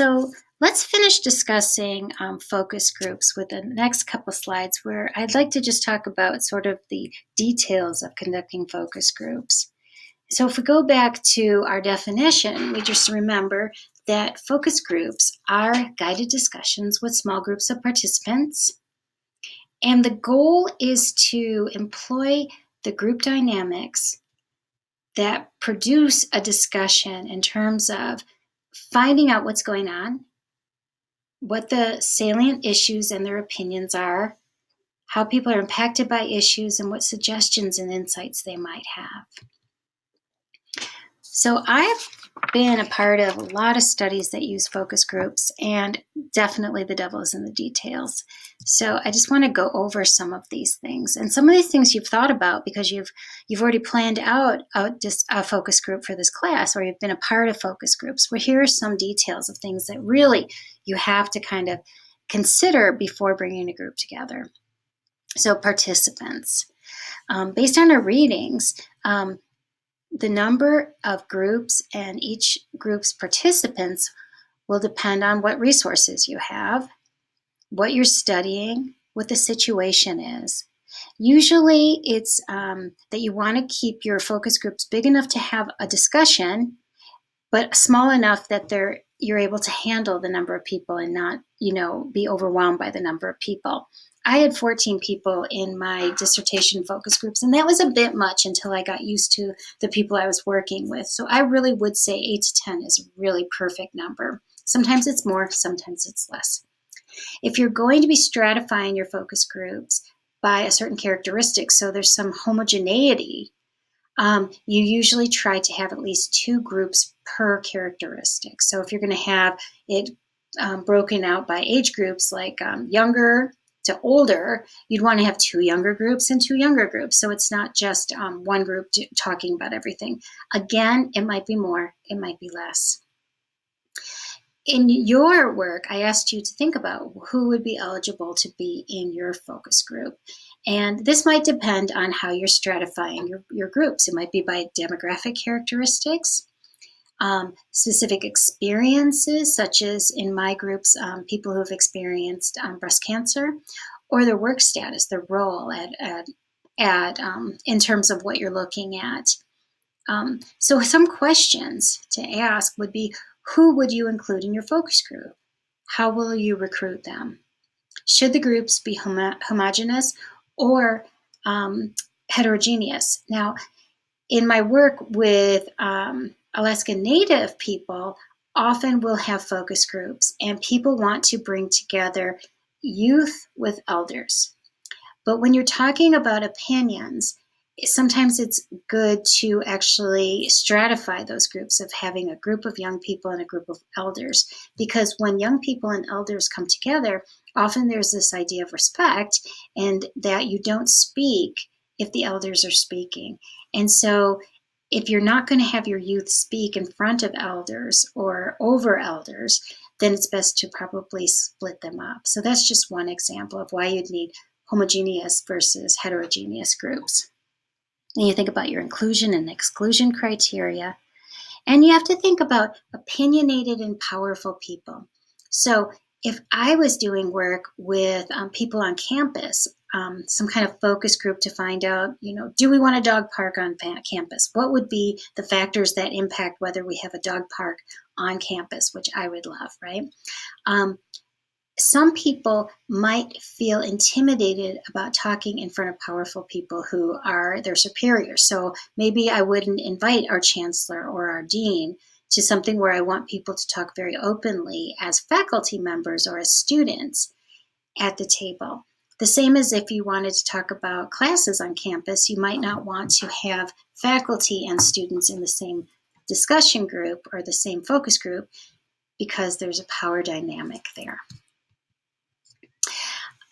So let's finish discussing focus groups with the next couple slides where I'd like to just talk about sort of the details of conducting focus groups. So if we go back to our definition, we just remember that focus groups are guided discussions with small groups of participants. And the goal is to employ the group dynamics that produce a discussion in terms of finding out what's going on, what the salient issues and their opinions are, how people are impacted by issues, and what suggestions and insights they might have. So I've been a part of a lot of studies that use focus groups, and definitely the devil is in the details. So I just want to go over some of these things. And some of these things you've thought about because you've already planned out just a focus group for this class, or you've been a part of focus groups. Well, here are some details of things that really you have to kind of consider before bringing a group together. So participants. Based on our readings, the number of groups and each group's participants will depend on what resources you have, what you're studying, what the situation is. Usually it's that you want to keep your focus groups big enough to have a discussion, but small enough that you're able to handle the number of people and not, be overwhelmed by the number of people. I had 14 people in my dissertation focus groups, and that was a bit much until I got used to the people I was working with. So I really would say 8 to 10 is a really perfect number. Sometimes it's more, sometimes it's less. If you're going to be stratifying your focus groups by a certain characteristic, so there's some homogeneity, you usually try to have at least 2 groups per characteristic. So if you're going to have it broken out by age groups like younger to older, you'd want to have 2 younger groups and 2 younger groups. So it's not just one group talking about everything. Again, it might be more, it might be less. In your work, I asked you to think about who would be eligible to be in your focus group. And this might depend on how you're stratifying your groups. It might be by demographic characteristics, specific experiences, such as in my groups, people who have experienced breast cancer, or their work status, their role in terms of what you're looking at. So some questions to ask would be, who would you include in your focus group? How will you recruit them? Should the groups be homogeneous or heterogeneous? Now, in my work with Alaska Native people, often we'll have focus groups, and people want to bring together youth with elders. But when you're talking about opinions, sometimes it's good to actually stratify those groups of having a group of young people and a group of elders, because when young people and elders come together, often there's this idea of respect and that you don't speak if the elders are speaking. And so if you're not going to have your youth speak in front of elders or over elders, then it's best to probably split them up. So that's just one example of why you'd need homogeneous versus heterogeneous groups. And you think about your inclusion and exclusion criteria. And you have to think about opinionated and powerful people. So if I was doing work with people on campus, some kind of focus group to find out, do we want a dog park on campus? What would be the factors that impact whether we have a dog park on campus, which I would love, right? Some people might feel intimidated about talking in front of powerful people who are their superiors. So maybe I wouldn't invite our chancellor or our dean to something where I want people to talk very openly as faculty members or as students at the table. The same as if you wanted to talk about classes on campus, you might not want to have faculty and students in the same discussion group or the same focus group because there's a power dynamic there.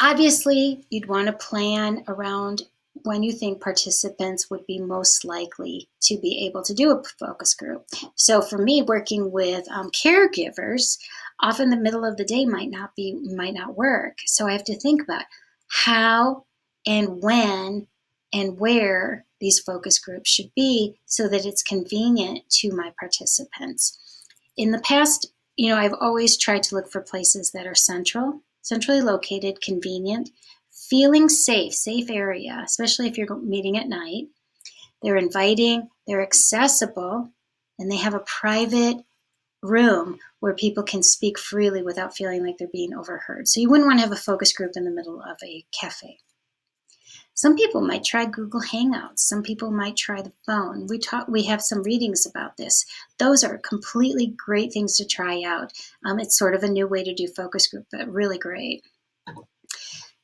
Obviously, you'd want to plan around when you think participants would be most likely to be able to do a focus group. So for me, working with caregivers, often the middle of the day might not work. So I have to think about how and when and where these focus groups should be so that it's convenient to my participants. In the past I've always tried to look for places that are centrally located, convenient, feeling safe area, especially if you're meeting at night. They're inviting, they're accessible, and they have a private room where people can speak freely without feeling like they're being overheard. So you wouldn't want to have a focus group in the middle of a cafe. Some people might try Google Hangouts. Some people might try the phone. We have some readings about this. Those are completely great things to try out. It's sort of a new way to do focus group, but really great.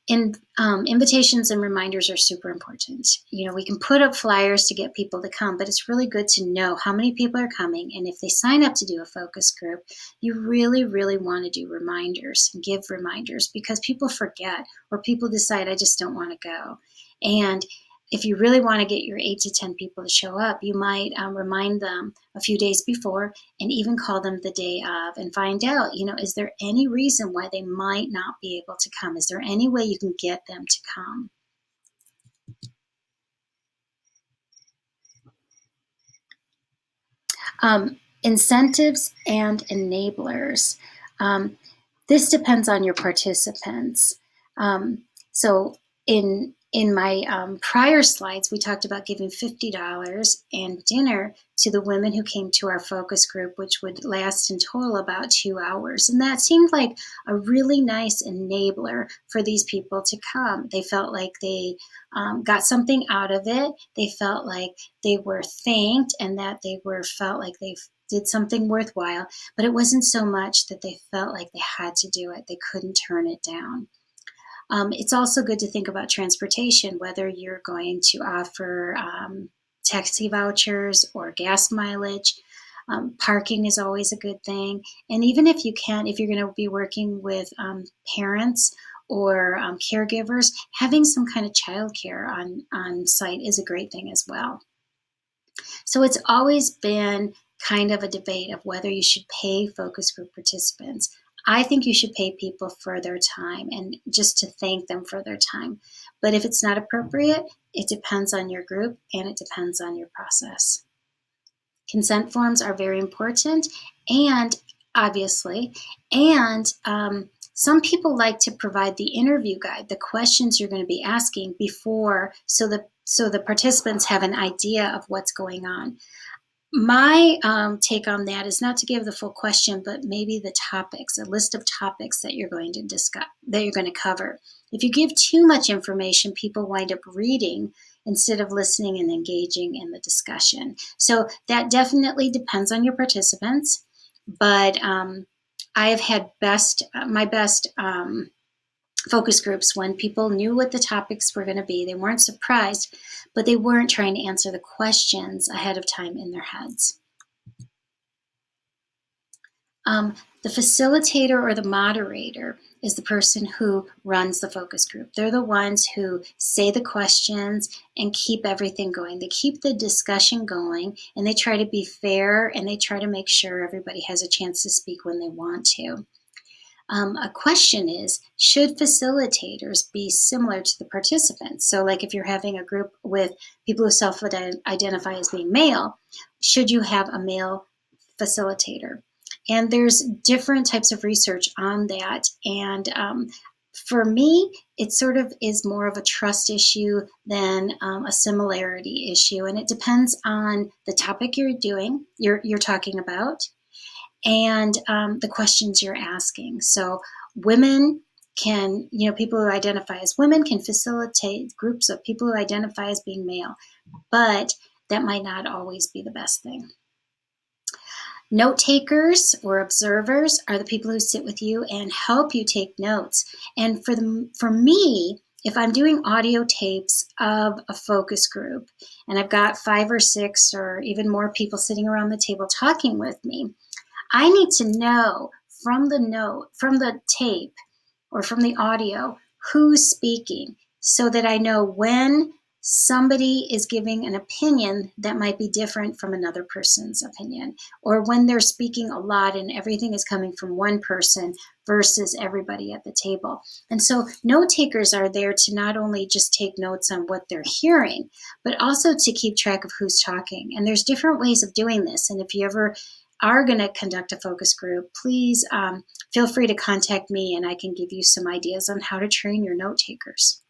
Invitations and reminders are super important. We can put up flyers to get people to come, but it's really good to know how many people are coming. And if they sign up to do a focus group, you really, really want to do reminders and give reminders, because people forget, or people decide, I just don't want to go. And if you really want to get your 8 to 10 people to show up, you might remind them a few days before, and even call them the day of and find out, is there any reason why they might not be able to come? Is there any way you can get them to come? Incentives and enablers. This depends on your participants. So in my prior slides, we talked about giving $50 and dinner to the women who came to our focus group, which would last in total about 2 hours. And that seemed like a really nice enabler for these people to come. They felt like they got something out of it. They felt like they were thanked, and that felt like they did something worthwhile. But it wasn't so much that they felt like they had to do it. They couldn't turn it down. It's also good to think about transportation, whether you're going to offer taxi vouchers or gas mileage. Parking is always a good thing. And even if you're going to be working with parents or caregivers, having some kind of childcare on site is a great thing as well. So it's always been kind of a debate of whether you should pay focus group participants. I think you should pay people for their time and just to thank them for their time. But if it's not appropriate, it depends on your group and it depends on your process. Consent forms are very important, and obviously, and some people like to provide the interview guide, the questions you're going to be asking before, so the participants have an idea of what's going on. My take on that is not to give the full question, but maybe the topics, a list of topics that you're going to discuss, that you're going to cover. If you give too much information, people wind up reading instead of listening and engaging in the discussion. So that definitely depends on your participants. But I have had my best focus groups when people knew what the topics were going to be. They weren't surprised, but they weren't trying to answer the questions ahead of time in their heads. The facilitator or the moderator is the person who runs the focus group. They're the ones who say the questions and keep everything going. They keep the discussion going, and they try to be fair, and they try to make sure everybody has a chance to speak when they want to. A question is, should facilitators be similar to the participants? So like if you're having a group with people who self-identify as being male, should you have a male facilitator? And there's different types of research on that. And for me, it sort of is more of a trust issue than a similarity issue. And it depends on the topic you're talking about, and the questions you're asking. So women can, people who identify as women can facilitate groups of people who identify as being male, but that might not always be the best thing. Note takers or observers are the people who sit with you and help you take notes. And for me, if I'm doing audio tapes of a focus group and I've got 5 or 6 or even more people sitting around the table talking with me, I need to know from the tape or from the audio, who's speaking, so that I know when somebody is giving an opinion that might be different from another person's opinion, or when they're speaking a lot and everything is coming from one person versus everybody at the table. And so note takers are there to not only just take notes on what they're hearing, but also to keep track of who's talking. And there's different ways of doing this. And if you ever are going to conduct a focus group, please feel free to contact me and I can give you some ideas on how to train your note takers.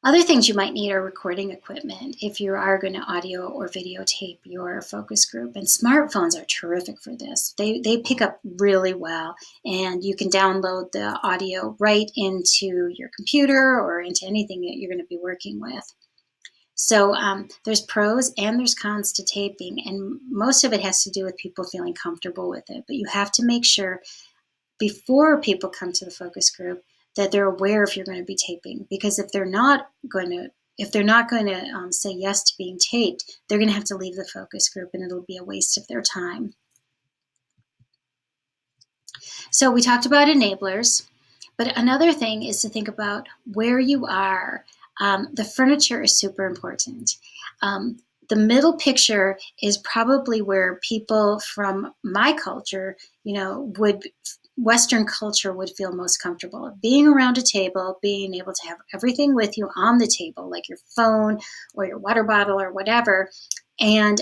Other things you might need are recording equipment if you are going to audio or videotape your focus group. And smartphones are terrific for this. They pick up really well, and you can download the audio right into your computer or into anything that you're going to be working with. So there's pros and there's cons to taping, and most of it has to do with people feeling comfortable with it. But you have to make sure before people come to the focus group that they're aware if you're going to be taping, because if they're not going to say yes to being taped, they're going to have to leave the focus group and it'll be a waste of their time. So we talked about enablers, but another thing is to think about where you are. The furniture is super important. The middle picture is probably where people from my culture, Western culture would feel most comfortable. Being around a table, being able to have everything with you on the table, like your phone or your water bottle or whatever, and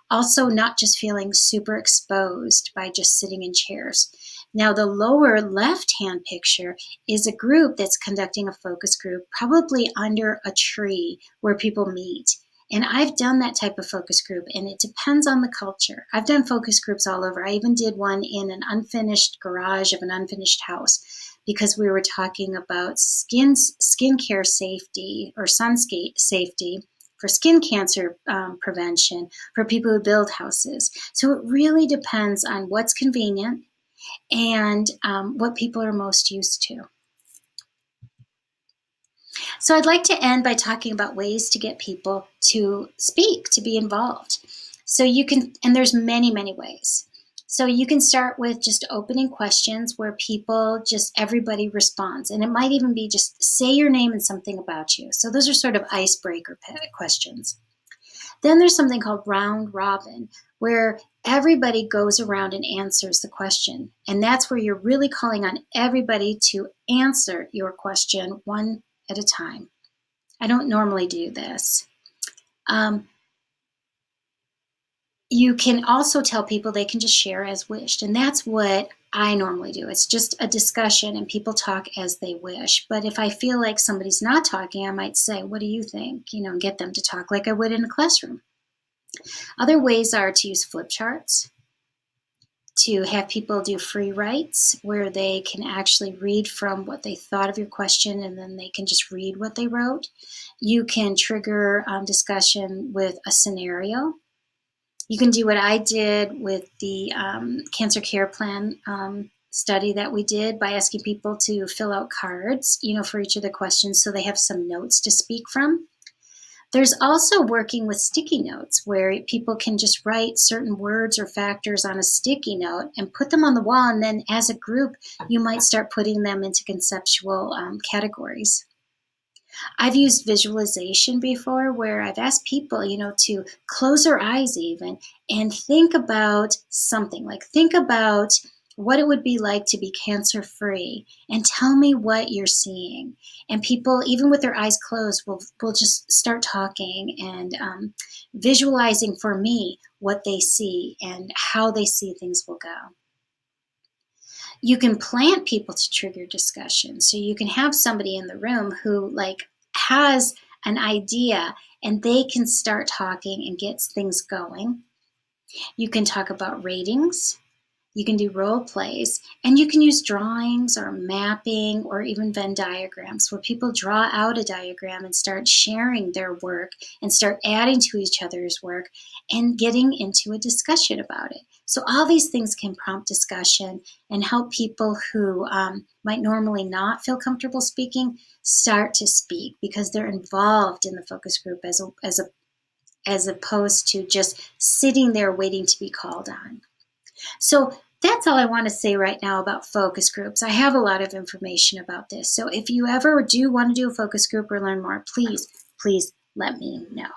also not just feeling super exposed by just sitting in chairs. Now, the lower left-hand picture is a group that's conducting a focus group, probably under a tree where people meet. And I've done that type of focus group, and it depends on the culture. I've done focus groups all over. I even did one in an unfinished garage of an unfinished house because we were talking about skincare safety or sunscape safety for skin cancer prevention for people who build houses. So it really depends on what's convenient and what people are most used to. So I'd like to end by talking about ways to get people to speak, to be involved. So you can, and there's many, many ways. So you can start with just opening questions where everybody responds. And it might even be just say your name and something about you. So those are sort of icebreaker questions. Then there's something called round robin, where everybody goes around and answers the question. And that's where you're really calling on everybody to answer your question one at a time. I don't normally do this. You can also tell people they can just share as wished, and that's what I normally do. It's just a discussion and people talk as they wish. But if I feel like somebody's not talking, I might say, what do you think? And get them to talk like I would in a classroom. Other ways are to use flip charts, to have people do free writes where they can actually read from what they thought of your question and then they can just read what they wrote. You can trigger discussion with a scenario. You can do what I did with the cancer care plan study that we did by asking people to fill out cards, for each of the questions so they have some notes to speak from. There's also working with sticky notes where people can just write certain words or factors on a sticky note and put them on the wall. And then as a group, you might start putting them into conceptual categories. I've used visualization before where I've asked people, to close their eyes even and think about something, like think about what it would be like to be cancer-free and tell me what you're seeing. And people, even with their eyes closed, will just start talking and visualizing for me what they see and how they see things will go. You can plant people to trigger discussion. So you can have somebody in the room who has an idea and they can start talking and get things going. You can talk about ratings. You can do role plays, and you can use drawings or mapping or even Venn diagrams where people draw out a diagram and start sharing their work and start adding to each other's work and getting into a discussion about it. So all these things can prompt discussion and help people who might normally not feel comfortable speaking start to speak because they're involved in the focus group as opposed to just sitting there waiting to be called on. So that's all I want to say right now about focus groups. I have a lot of information about this. So if you ever do want to do a focus group or learn more, please let me know.